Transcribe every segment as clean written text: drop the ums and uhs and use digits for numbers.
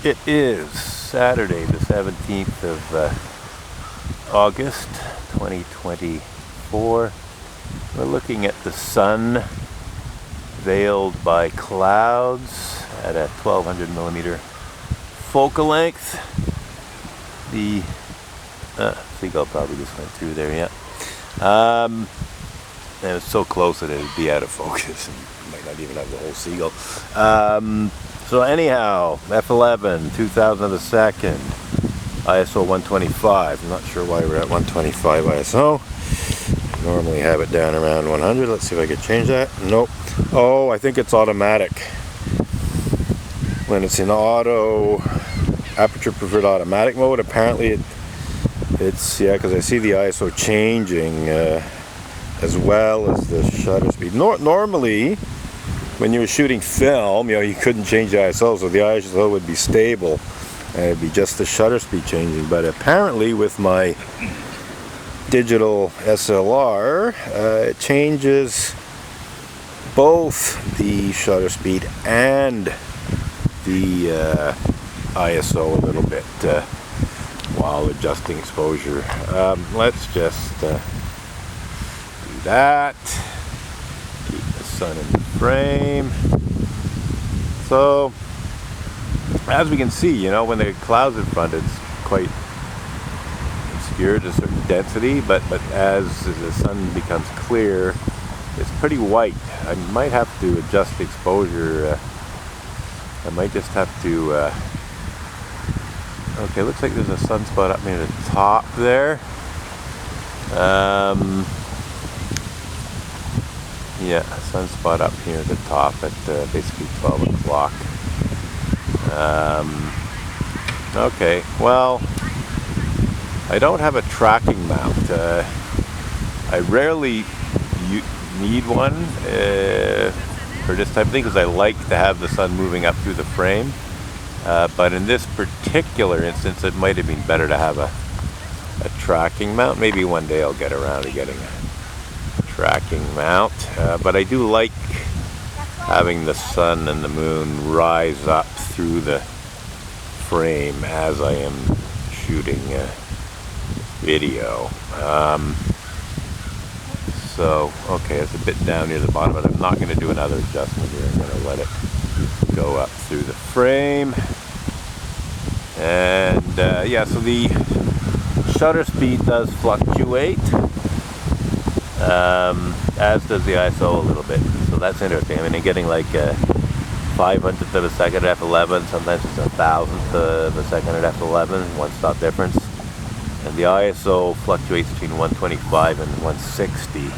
It is Saturday the 17th of August 2024. We're looking at the sun veiled by clouds at a 1200 millimeter focal length. The seagull probably just went through there, yeah. And it's so close that it would be out of focus and you might not even have the whole seagull. So anyhow, f11, 2000 of a second, ISO 125. I'm not sure why we're at 125 ISO. I normally have it down around 100. Let's see if I can change that. Nope. Oh, I think it's automatic. When it's in auto, aperture preferred automatic mode, apparently it's, yeah, because I see the ISO changing as well as the shutter speed. Normally, when you were shooting film, you couldn't change the ISO, so the ISO would be stable, and it'd be just the shutter speed changing. But apparently, with my digital SLR, it changes both the shutter speed and the ISO a little bit while adjusting exposure. Let's just do that. Keep the sun in the frame. So, as we can see, when the clouds in front, it's quite obscured to a certain density, but as the sun becomes clear, it's pretty white. I might have to adjust the exposure. I might just have to, okay, looks like there's a sunspot up near the top there. Yeah, a sunspot up here at the top at basically 12 o'clock. Okay, well, I don't have a tracking mount. I rarely need one for this type of thing because I like to have the sun moving up through the frame. But in this particular instance, it might have been better to have a tracking mount. Maybe one day I'll get around to getting a tracking mount. But I do like having the sun and the moon rise up through the frame as I am shooting video. So, okay, it's a bit down near the bottom, but I'm not going to do another adjustment here. I'm going to let it go up through the frame. And yeah, so the shutter speed does fluctuate, as does the ISO a little bit. So that's interesting. I mean, I'm getting like 500th of a second at f11, sometimes it's 1,000th of a second at f11, one stop difference. And the ISO fluctuates between 125 and 160.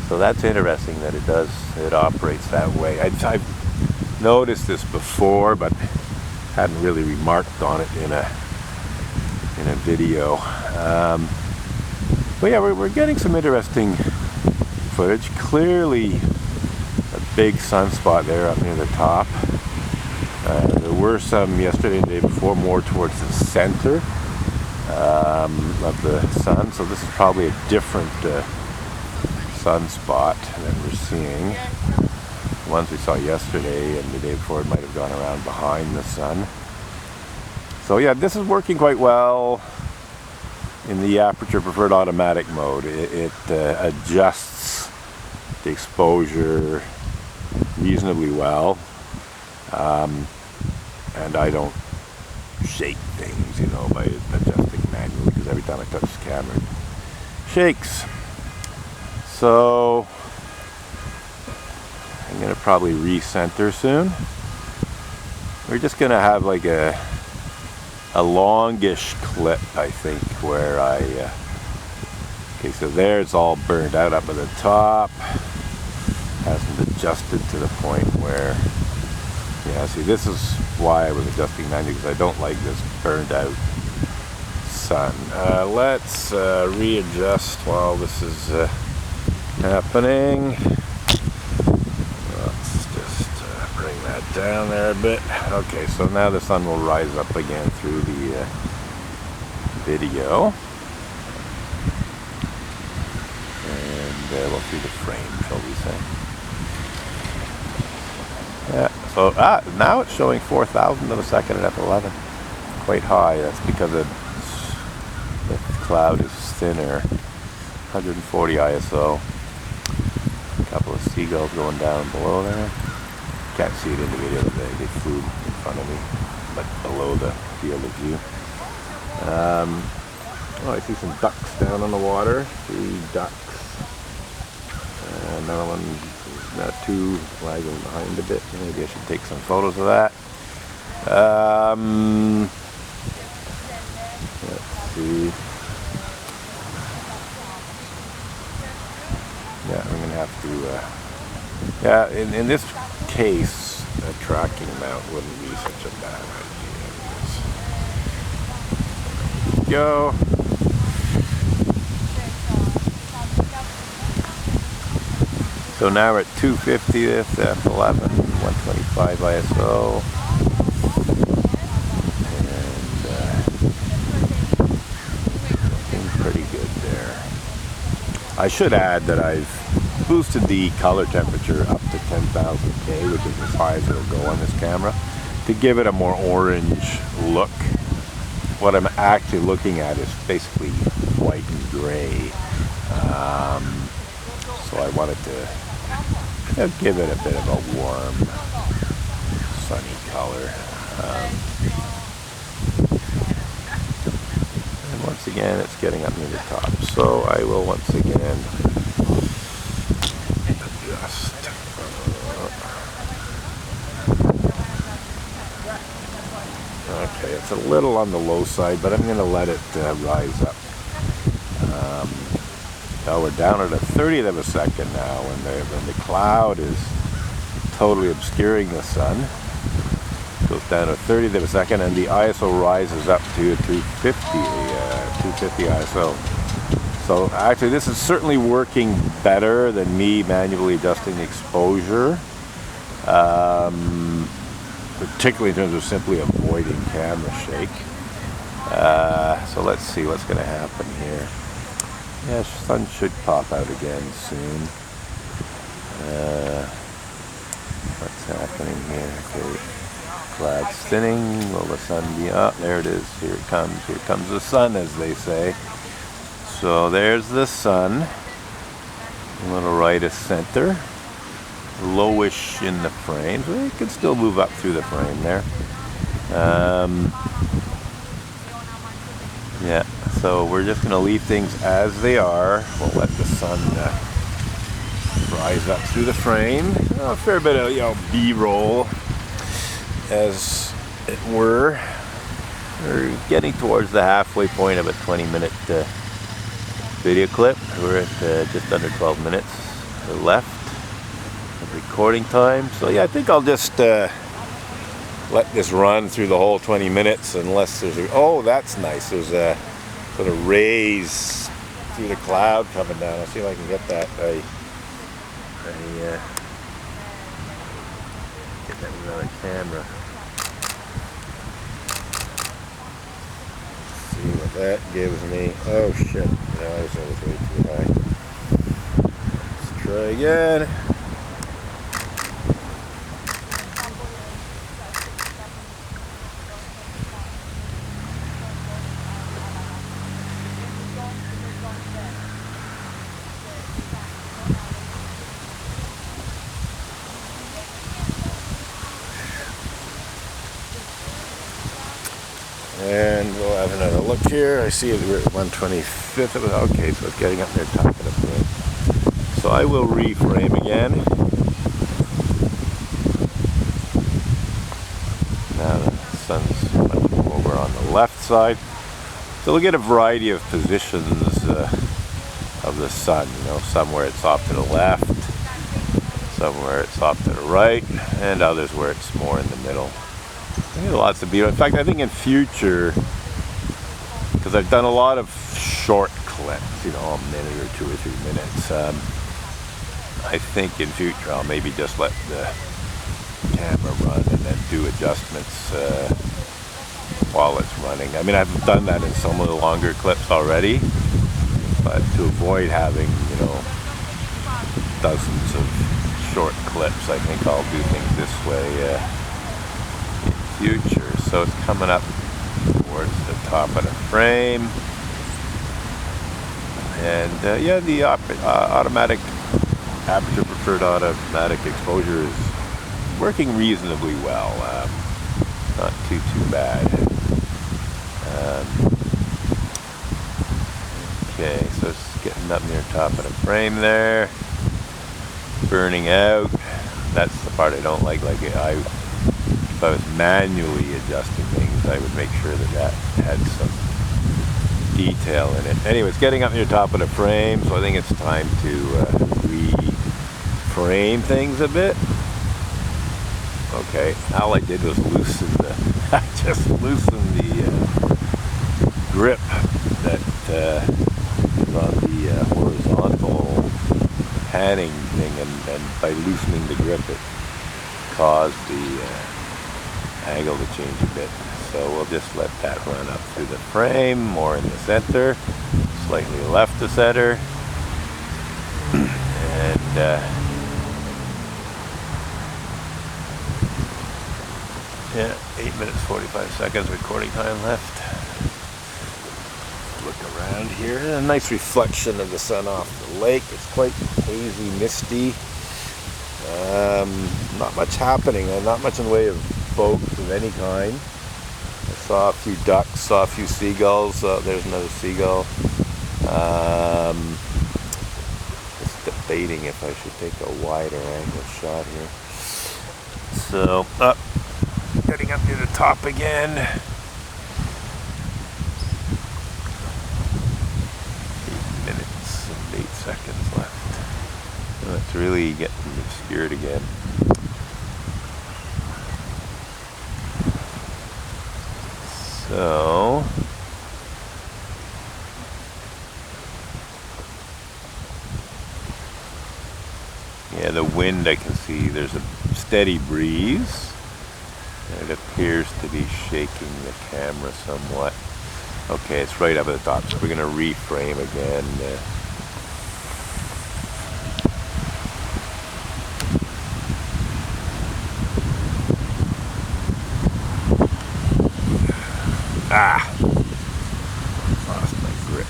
So that's interesting that it operates that way. I've noticed this before, but hadn't really remarked on it in a video. But yeah, we're getting some interesting footage. Clearly a big sunspot there up near the top. There were some yesterday and the day before, more towards the center of the sun. So this is probably a different sunspot that we're seeing. The ones we saw yesterday and the day before might have gone around behind the sun. So yeah, this is working quite well in the aperture preferred automatic mode. It adjusts the exposure reasonably well, and I don't shake things, by adjusting manually, because every time I touch the camera, it shakes. So I'm going to probably recenter soon. We're just going to have like a longish clip, I think, where okay, so there it's all burned out up at the top. Hasn't adjusted to the point where, yeah, see, this is why I was adjusting manually, because I don't like this burned out sun. Let's readjust while this is happening. Let's just bring that down there a bit. Okay, so now the sun will rise up again through the video. And well, through the frame, shall we say. Yeah, So now it's showing 4,000 of a second at f11. Quite high. That's because the cloud is thinner. 140 ISO. A couple of seagulls going down below there. Can't see it in the video. They flew in front of me, but below the field of view. Oh, I see some ducks down on the water. 3 ducks. Another one, two lagging behind a bit. Maybe I should take some photos of that. Let's see. Yeah, I'm gonna have to. Yeah, in this case, a tracking mount wouldn't be such a bad idea. Go. So now we're at 250th, f11, 125 ISO, and looking pretty good there. I should add that I've boosted the color temperature up to 10,000 K, which is as high as it'll go on this camera, to give it a more orange look. What I'm actually looking at is basically white and gray. So I wanted to give it a bit of a warm, sunny color. And once again, it's getting up near the top. So I will once again adjust. Okay, it's a little on the low side, but I'm going to let it rise up. Now we're down at a 30th of a second now, when the cloud is totally obscuring the sun. It goes down to 30th of a second, and the ISO rises up to 250 ISO. So actually, this is certainly working better than me manually adjusting the exposure, particularly in terms of simply avoiding camera shake. So let's see what's going to happen here. Yeah, sun should pop out again soon. What's happening here? Okay, cloud's thinning. Will the sun be up? There it is. Here it comes. Here comes the sun, as they say. So there's the sun. A little right of center. Lowish in the frame. So it can still move up through the frame there. Yeah. So we're just going to leave things as they are. We'll let the sun rise up through the frame. A fair bit of B-roll, as it were. We're getting towards the halfway point of a 20-minute video clip. We're at just under 12 minutes left of recording time. So yeah, I think I'll just let this run through the whole 20 minutes, unless there's oh, that's nice. There's a sort of rays through the cloud coming down. I'll see if I can get that. Get that with another camera. Let's see what that gives me. Oh shit! No, this one was way too high. Let's try again. And we'll have another look here. I see we're at 125th. Okay, so it's getting up there top of the frame. So I will reframe again. Now the sun's much more over on the left side. So we'll get a variety of positions of the sun. You know, somewhere it's off to the left, somewhere it's off to the right, and others where it's more in the middle. Lots of beauty. In fact, I think in future, because I've done a lot of short clips, you know, a minute or 2 or 3 minutes, I think in future I'll maybe just let the camera run and then do adjustments while it's running. I mean, I've done that in some of the longer clips already, but to avoid having, you know, dozens of short clips. I think I'll do things this way in future. So it's coming up towards the top of the frame. And yeah, the automatic aperture preferred automatic exposure is working reasonably well. Not too bad. Okay, so it's getting up near top of the frame there. Burning out. That's the part I don't like. Like if I was manually adjusting things, I would make sure that had some detail in it. Anyway, it's getting up near top of the frame, so I think it's time to reframe things a bit. Okay, all I did was loosen I just loosened the grip that is on the horizontal panning thing, and by loosening the grip it caused the angle to change a bit. So we'll just let that run up through the frame, more in the center, slightly left to center, and yeah, 8 minutes 45 seconds recording time left. Look around here, a nice reflection of the sun off the lake. It's quite hazy, misty. Not much happening, not much in the way of boats of any kind. I saw a few ducks, saw a few seagulls. There's another seagull. Just debating if I should take a wider angle shot here. So, getting up near the top again. 8 minutes and 8 seconds left. And it's really getting obscured again. So, yeah, the wind, I can see there's a steady breeze. It appears to be shaking the camera somewhat. Okay, it's right up at the top, so we're going to reframe again. Lost my grip.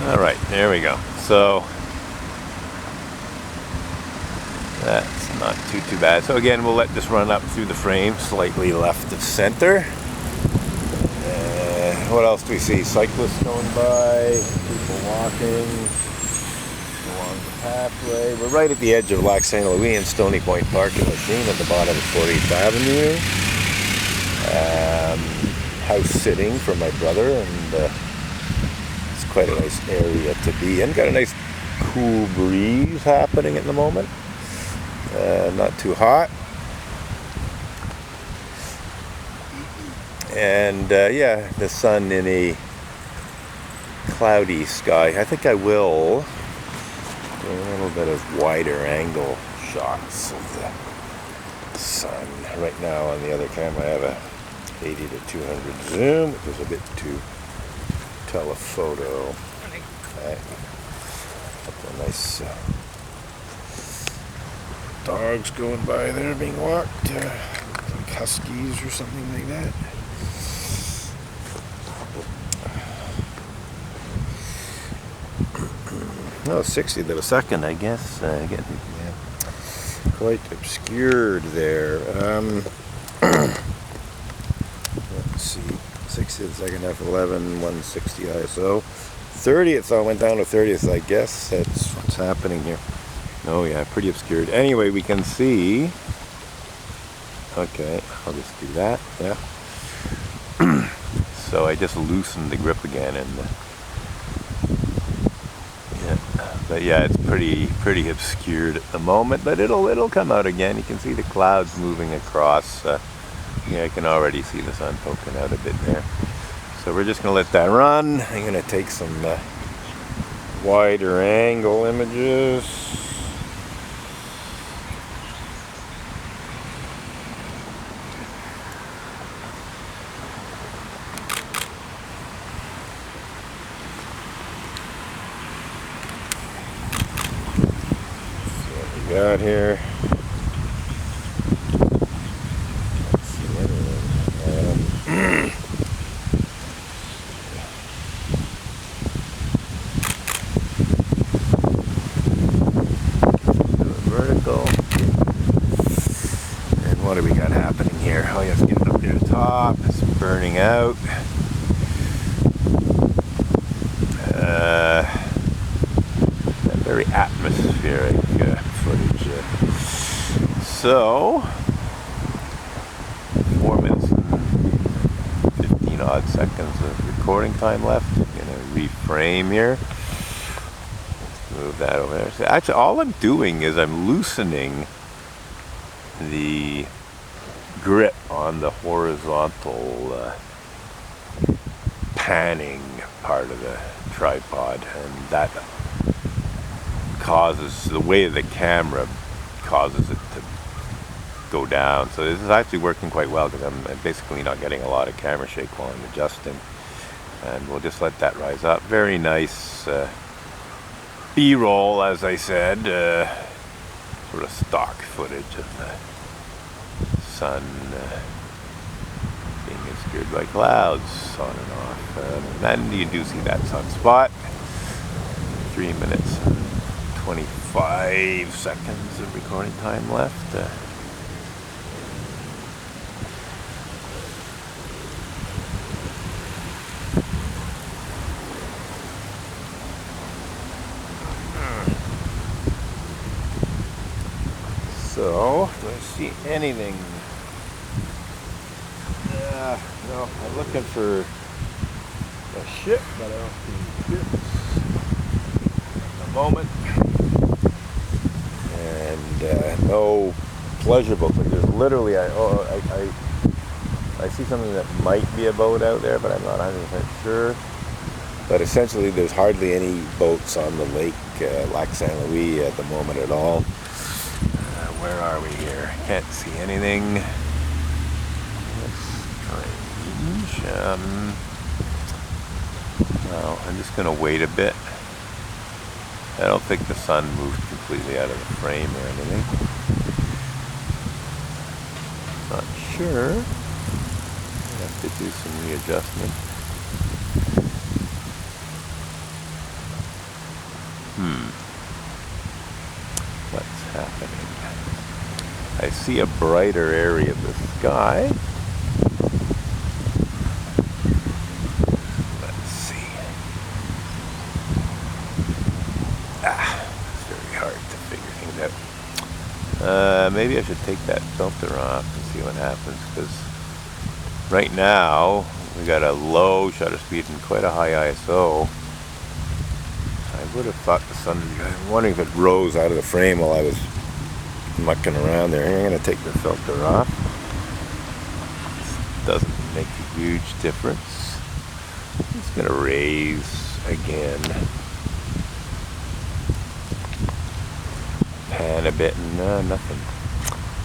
All right, there we go. So that's not too bad. So again, we'll let this run up through the frame, slightly left of center. What else do we see? Cyclists going by, people walking along the pathway. We're right at the edge of Lac St. Louis and Stony Point Parking Machine at the bottom of 48th Avenue. House sitting for my brother, and it's quite a nice area to be in. Got a nice cool breeze happening at the moment. Not too hot. And yeah, the sun in a cloudy sky. I think I will do a little bit of wider angle shots of the sun. Right now on the other camera I have a 80 to 200 zoom, which is a bit too telephoto. A nice dogs going by there being walked, like huskies or something like that. Oh, 60 to the second, I guess. Getting quite obscured there. Let's see. 60 to the second, f11, 160 ISO. 30th, I went down to 30th, I guess. That's what's happening here. Oh, yeah, pretty obscured. Anyway, we can see. Okay, I'll just do that. Yeah. So I just loosened the grip again, and but yeah, it's pretty obscured at the moment, but it'll come out again. You can see the clouds moving across. Yeah, I can already see the sun poking out a bit there. So we're just gonna let that run. I'm gonna take some wider angle images. out here. Let's see anything. Vertical. And what do we got happening here? Oh, you have to get it up near the top. It's burning out. Very atmospheric footage. So, 4 minutes and 15 odd seconds of recording time left. I'm going to reframe here. Move that over there. So actually, all I'm doing is I'm loosening the grip on the horizontal panning part of the tripod, and that causes the weight of the camera causes it to go down. So this is actually working quite well because I'm basically not getting a lot of camera shake while I'm adjusting, and we'll just let that rise up. Very nice B-roll, as I said, sort of stock footage of the sun being obscured by clouds on and off. And then you do see that sunspot. 3 minutes and 25 seconds of recording time left. So, do I see anything? No, I'm looking for a ship, but I don't see ships at the moment. And no pleasure boat. Like there's literally, I see something that might be a boat out there, but I'm not 100% sure. But essentially, there's hardly any boats on the lake, Lac Saint Louis at the moment at all. Where are we here? Can't see anything. That's strange. Well, I'm just going to wait a bit. I don't think the sun moved completely out of the frame or anything. Not sure. I have to do some readjustment. What's happening? I see a brighter area of the sky. Let's see. It's very hard to figure things out. Maybe I should take that filter off and see what happens, because right now we got a low shutter speed and quite a high ISO. I would have thought the sun, I'm wondering if it rose out of the frame while I was mucking around there. I'm going to take the filter off. This doesn't make a huge difference. I'm just going to raise again. Pan a bit, and nothing.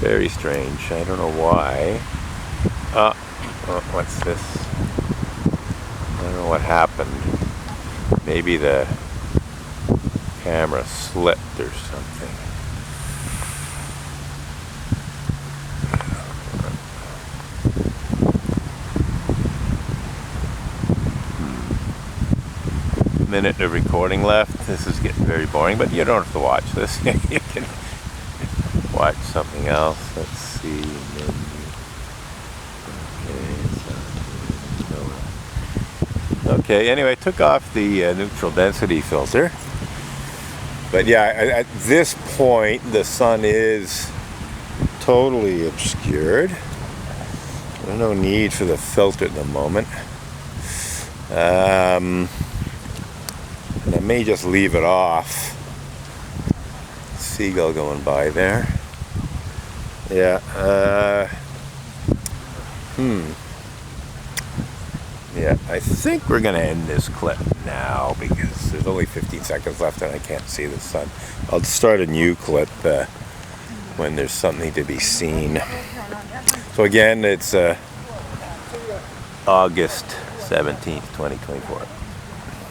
Very strange. I don't know why. Oh, what's this? I don't know what happened. Maybe the camera slipped or something. Minute of recording left. This is getting very boring, but you don't have to watch this. You can watch something else. Let's see. Okay, anyway, I took off the neutral density filter. But yeah, at this point, the sun is totally obscured. There's no need for the filter at the moment. And I may just leave it off. Seagull going by there. Yeah. Yeah, I think we're going to end this clip now because there's only 15 seconds left and I can't see the sun. I'll start a new clip when there's something to be seen. So again, it's August 17th, 2024.